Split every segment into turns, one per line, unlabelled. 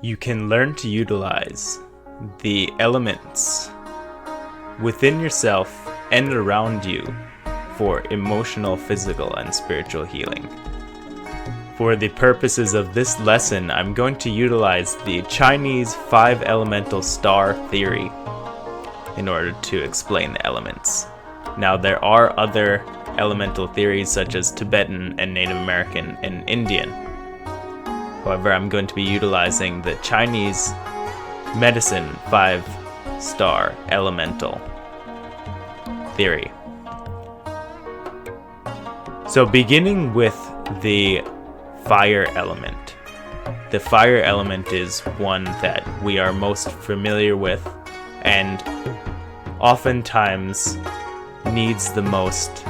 You can learn to utilize the elements within yourself and around you for emotional, physical, and spiritual healing. For the purposes of this lesson, I'm going to utilize the Chinese 5-elemental star theory in order to explain the elements. Now, there are other elemental theories such as Tibetan and Native American and Indian. However, I'm going to be utilizing the Chinese medicine 5-star elemental theory. So beginning with the fire element. The fire element is one that we are most familiar with and oftentimes needs the most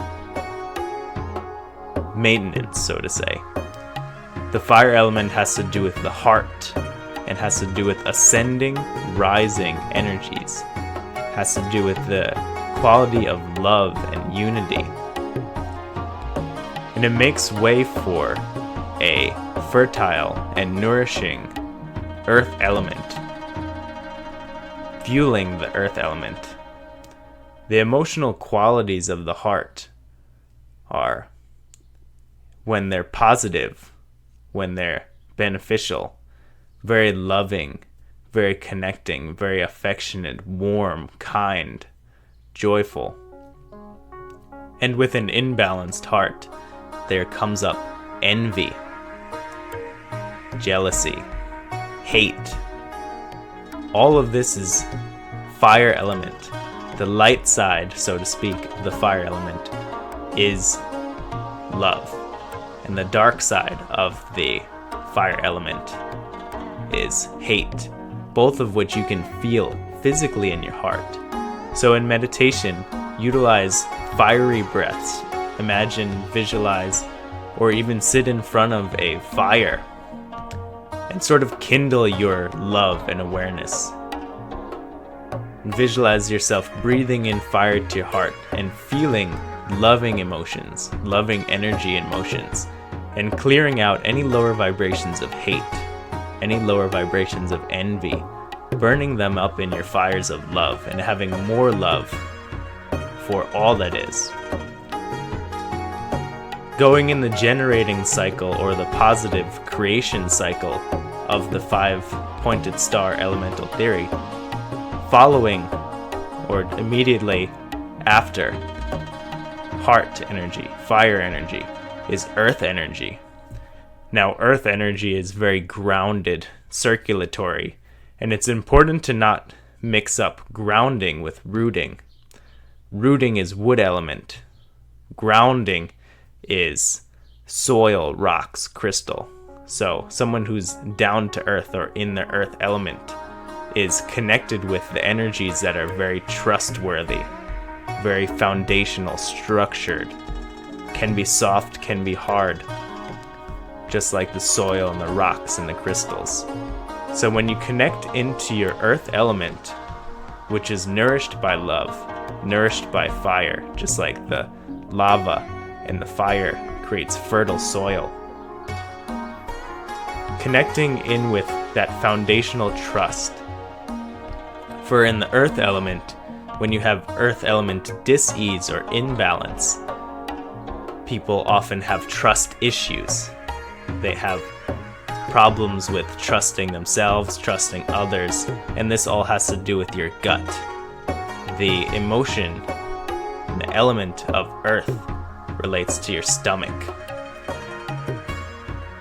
maintenance, so to say. The fire element has to do with the heart and has to do with ascending, rising energies. Has to do with the quality of love and unity. And it makes way for a fertile and nourishing earth element, fueling the earth element. The emotional qualities of the heart are, when they're positive, when they're beneficial, very loving, very connecting, very affectionate, warm, kind, joyful. And with an imbalanced heart, there comes up envy, jealousy, hate. All of this is fire element. The light side, so to speak, of the fire element is love. And the dark side of the fire element is hate, both of which you can feel physically in your heart. So in meditation, utilize fiery breaths. Imagine, visualize, or even sit in front of a fire and sort of kindle your love and awareness. Visualize yourself breathing in fire to your heart and feeling loving emotions, loving energy and emotions, and clearing out any lower vibrations of hate, any lower vibrations of envy, burning them up in your fires of love and having more love for all that is. Going in the generating cycle or the positive creation cycle of the 5-pointed star elemental theory, following or immediately after heart energy, fire energy, is earth energy. Now, earth energy is very grounded, circulatory, and it's important to not mix up grounding with rooting. Rooting is wood element. Grounding is soil, rocks, crystal. So someone who's down to earth or in the earth element is connected with the energies that are very trustworthy, very foundational, structured, can be soft, can be hard, just like the soil and the rocks and the crystals. So when you connect into your earth element, which is nourished by love, nourished by fire, just like the lava and the fire creates fertile soil, connecting in with that foundational trust. For in the earth element, when you have earth element dis-ease or imbalance, people often have trust issues. They have problems with trusting themselves, trusting others, and this all has to do with your gut. The emotion, the element of earth, relates to your stomach.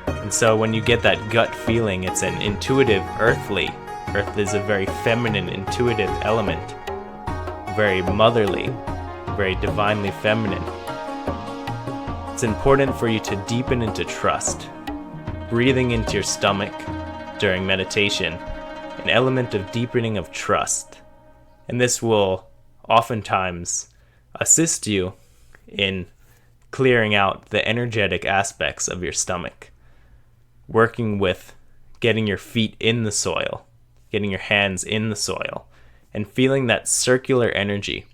And so when you get that gut feeling, it's an intuitive, earthly. Earth is a very feminine, intuitive element, very motherly, very divinely feminine. It's important for you to deepen into trust. Breathing into your stomach during meditation, an element of deepening of trust. And this will oftentimes assist you in clearing out the energetic aspects of your stomach. Working with getting your feet in the soil, getting your hands in the soil, and feeling that circular energy.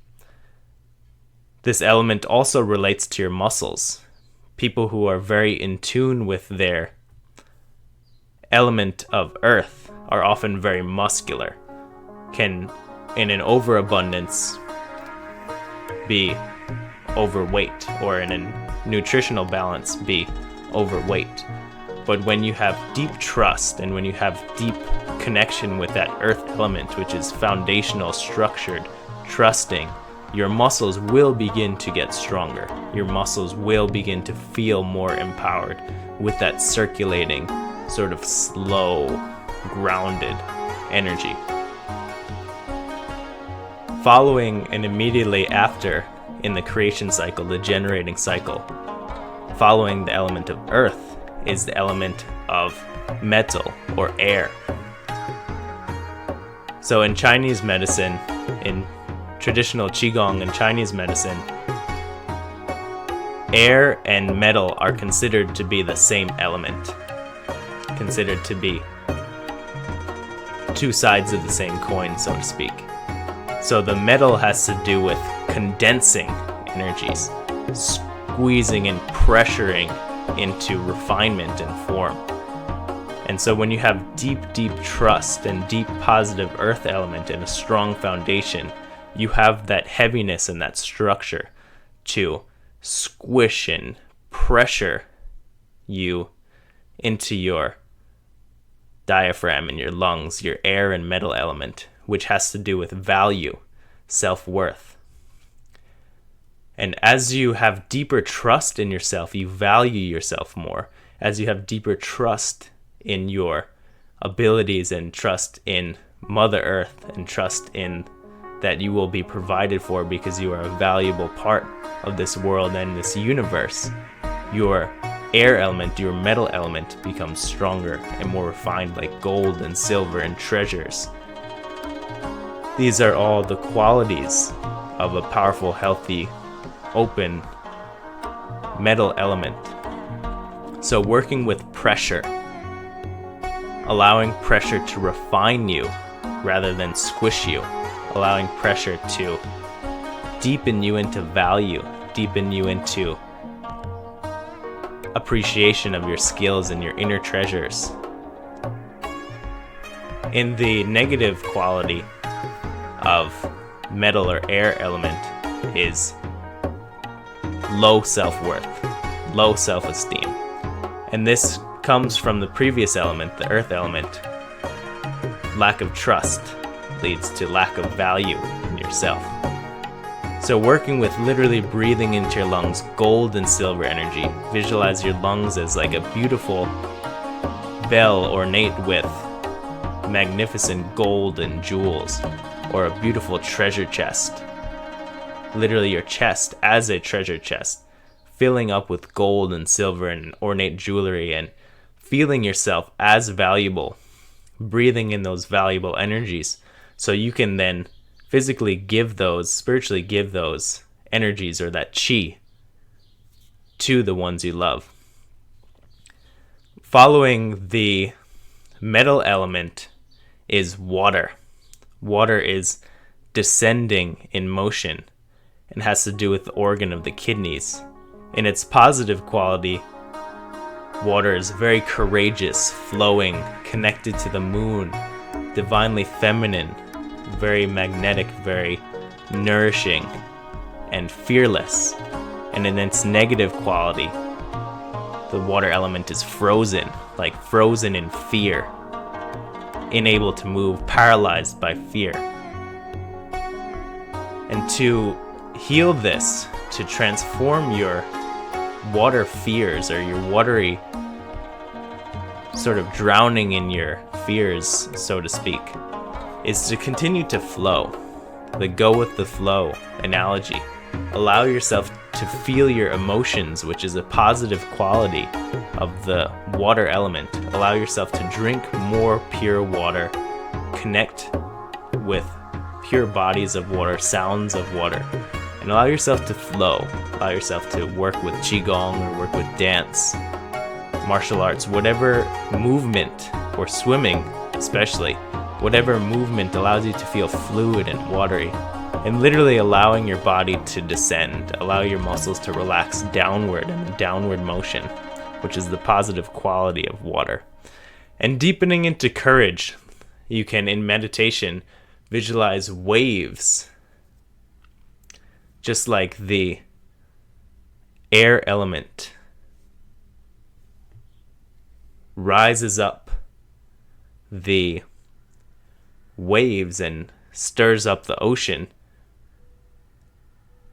This element also relates to your muscles. People who are very in tune with their element of earth are often very muscular, can, in an overabundance, be overweight, or in a nutritional balance, be overweight. But when you have deep trust and when you have deep connection with that earth element, which is foundational, structured, trusting, your muscles will begin to get stronger. Your muscles will begin to feel more empowered with that circulating, sort of slow, grounded energy. Following and immediately after in the creation cycle, the generating cycle, following the element of earth is the element of metal or air. So in Chinese medicine, in traditional Qigong and Chinese medicine, air and metal are considered to be the same element, considered to be two sides of the same coin, so to speak. So the metal has to do with condensing energies, squeezing and pressuring into refinement and form. And so when you have deep, deep trust and deep positive earth element and a strong foundation, you have that heaviness and that structure to squish and pressure you into your diaphragm and your lungs, your air and metal element, which has to do with value, self-worth. And as you have deeper trust in yourself, you value yourself more. As you have deeper trust in your abilities and trust in Mother Earth and trust in that you will be provided for because you are a valuable part of this world and this universe, your air element, your metal element becomes stronger and more refined, like gold and silver and treasures. These are all the qualities of a powerful, healthy, open metal element. So working with pressure, allowing pressure to refine you rather than squish you, allowing pressure to deepen you into value, deepen you into appreciation of your skills and your inner treasures. In the negative quality of metal or air element is low self-worth, low self-esteem. And this comes from the previous element, the earth element. Lack of trust leads to lack of value in yourself. So working with literally breathing into your lungs gold and silver energy, visualize your lungs as like a beautiful bell ornate with magnificent gold and jewels, or a beautiful treasure chest. Literally your chest as a treasure chest, filling up with gold and silver and ornate jewelry, and feeling yourself as valuable, breathing in those valuable energies, so you can then physically give those, spiritually give those energies or that chi to the ones you love. Following the metal element is water. Water is descending in motion and has to do with the organ of the kidneys. In its positive quality, water is very courageous, flowing, connected to the moon, divinely feminine, very magnetic, very nourishing, and fearless. And in its negative quality, the water element is frozen, like frozen in fear, unable to move, paralyzed by fear. And to heal this, to transform your water fears or your watery sort of drowning in your fears, so to speak, is to continue to flow, the go with the flow analogy. Allow yourself to feel your emotions, which is a positive quality of the water element. Allow yourself to drink more pure water, connect with pure bodies of water, sounds of water, and allow yourself to flow. Allow yourself to work with Qigong or work with dance, martial arts, whatever movement, or swimming especially, whatever movement allows you to feel fluid and watery, and literally allowing your body to descend, allow your muscles to relax downward in a downward motion, which is the positive quality of water. And deepening into courage, You can, in meditation, visualize waves, just like the air element rises up the waves and stirs up the ocean.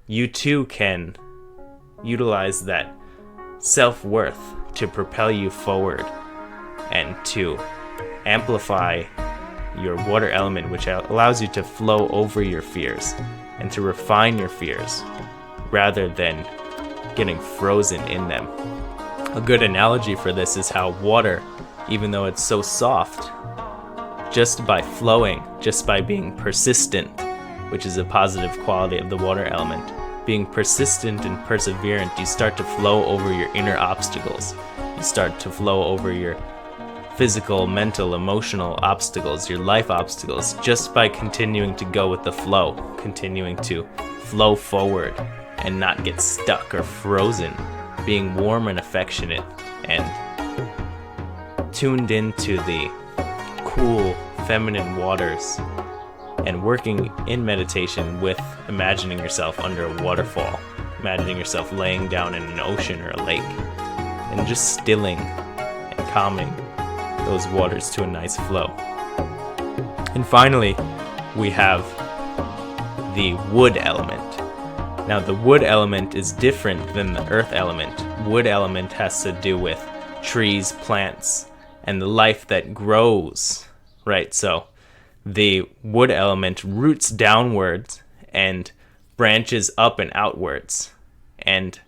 You too can utilize that self-worth to propel you forward and to amplify your water element, which allows you to flow over your fears and to refine your fears rather than getting frozen in them. A good analogy for this is how water, even though it's so soft, just by flowing, just by being persistent, which is a positive quality of the water element, being persistent and perseverant, you start to flow over your inner obstacles. You start to flow over your physical, mental, emotional obstacles, your life obstacles, just by continuing to go with the flow, continuing to flow forward and not get stuck or frozen, being warm and affectionate and tuned into the cool, feminine waters, and working in meditation with imagining yourself under a waterfall, imagining yourself laying down in an ocean or a lake, and just stilling and calming those waters to a nice flow. And finally, we have the wood element. Now, the wood element is different than the earth element. Wood element has to do with trees, plants, and the life that grows, right? So the wood element roots downwards and branches up and outwards. And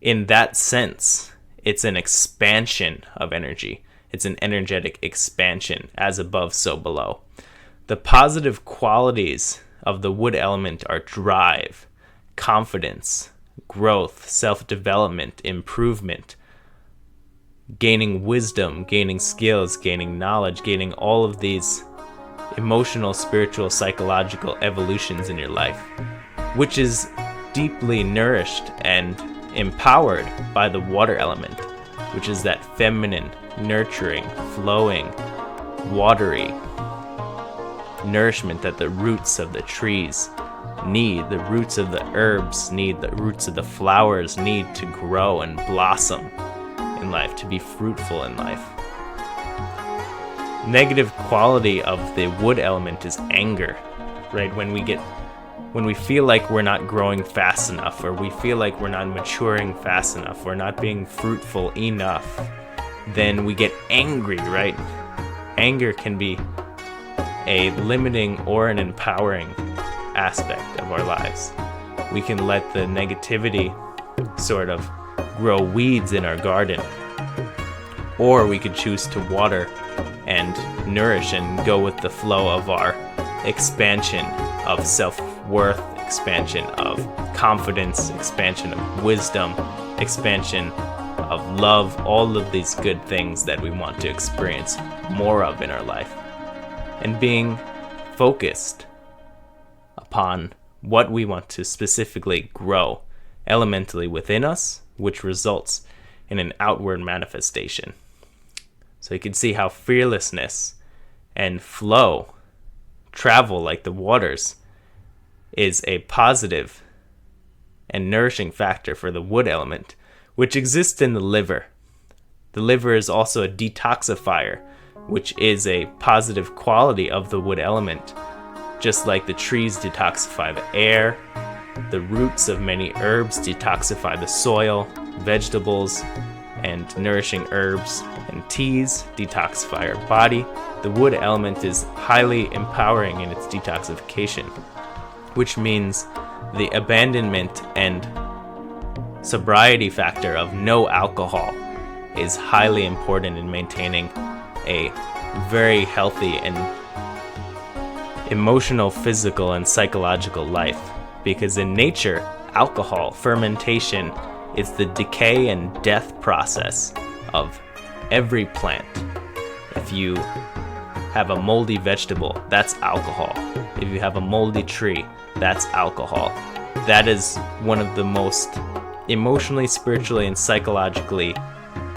in that sense, it's an expansion of energy. It's an energetic expansion, as above, so below. The positive qualities of the wood element are drive, confidence, growth, self-development, improvement, gaining wisdom, gaining skills, gaining knowledge, gaining all of these emotional, spiritual, psychological evolutions in your life, which is deeply nourished and empowered by the water element, which is that feminine, nurturing, flowing, watery nourishment that the roots of the trees need, the roots of the herbs need, the roots of the flowers need to grow and blossom in life, to be fruitful in life. Negative quality of the wood element is anger, right? When we feel like we're not growing fast enough, or we feel like we're not maturing fast enough, we're not being fruitful enough, then we get angry, right? Anger can be a limiting or an empowering aspect of our lives. We can let the negativity sort of grow weeds in our garden, or we could choose to water and nourish and go with the flow of our expansion of self-worth, expansion of confidence, expansion of wisdom, expansion of love, all of these good things that we want to experience more of in our life. And being focused upon what we want to specifically grow elementally within us, which results in an outward manifestation. So you can see how fearlessness and flow, travel like the waters, is a positive and nourishing factor for the wood element, which exists in the liver. The liver is also a detoxifier, which is a positive quality of the wood element. Just like the trees detoxify the air, the roots of many herbs detoxify the soil, vegetables and nourishing herbs and teas detoxify our body. The wood element is highly empowering in its detoxification, which means the abandonment and sobriety factor of no alcohol is highly important in maintaining a very healthy and emotional, physical, and psychological life. Because in nature, alcohol, fermentation, is the decay and death process of every plant. If you have a moldy vegetable, that's alcohol. If you have a moldy tree, that's alcohol. That is one of the most emotionally, spiritually, and psychologically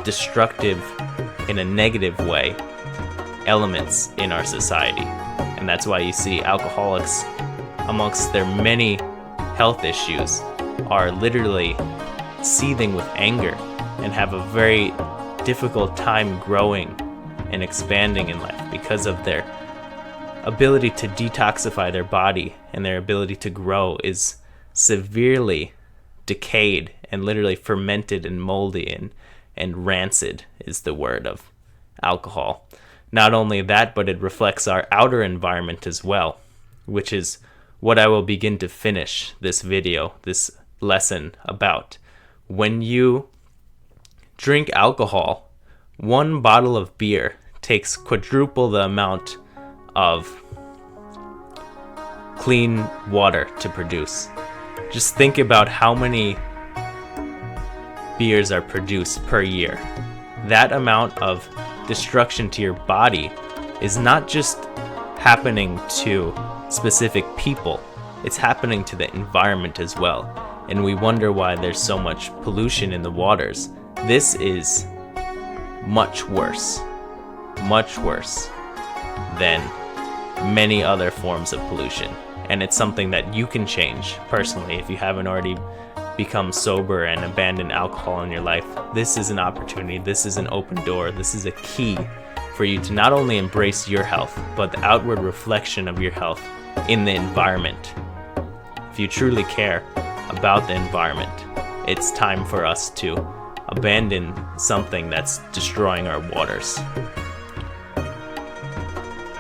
destructive, in a negative way, elements in our society. And that's why you see alcoholics, amongst their many health issues, are literally seething with anger and have a very difficult time growing and expanding in life because of their ability to detoxify their body, and their ability to grow is severely decayed and literally fermented and moldy and rancid is the word of alcohol. Not only that, but it reflects our outer environment as well, which is what I will begin to finish this video, this lesson about. When you drink alcohol, one bottle of beer takes quadruple the amount of clean water to produce. Just think about how many beers are produced per year. That amount of destruction to your body is not just happening to specific people, it's happening to the environment as well. And we wonder why there's so much pollution in the waters. This is much worse than many other forms of pollution. And it's something that you can change personally if you haven't already become sober and abandoned alcohol in your life. This is an opportunity, this is an open door, this is a key for you to not only embrace your health, but the outward reflection of your health in the environment. If you truly care about the environment, it's time for us to abandon something that's destroying our waters.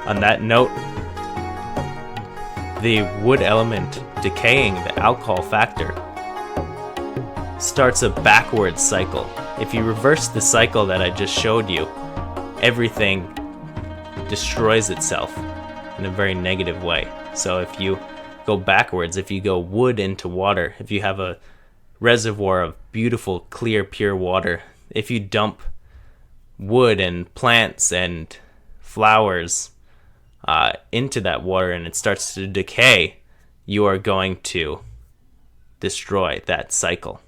On that note, the wood element decaying, the alcohol factor, starts a backwards cycle. If you reverse the cycle that I just showed you, everything destroys itself in a very negative way. So if you go backwards, if you go wood into water, if you have a reservoir of beautiful, clear, pure water, if you dump wood and plants and flowers into that water and it starts to decay, you are going to destroy that cycle.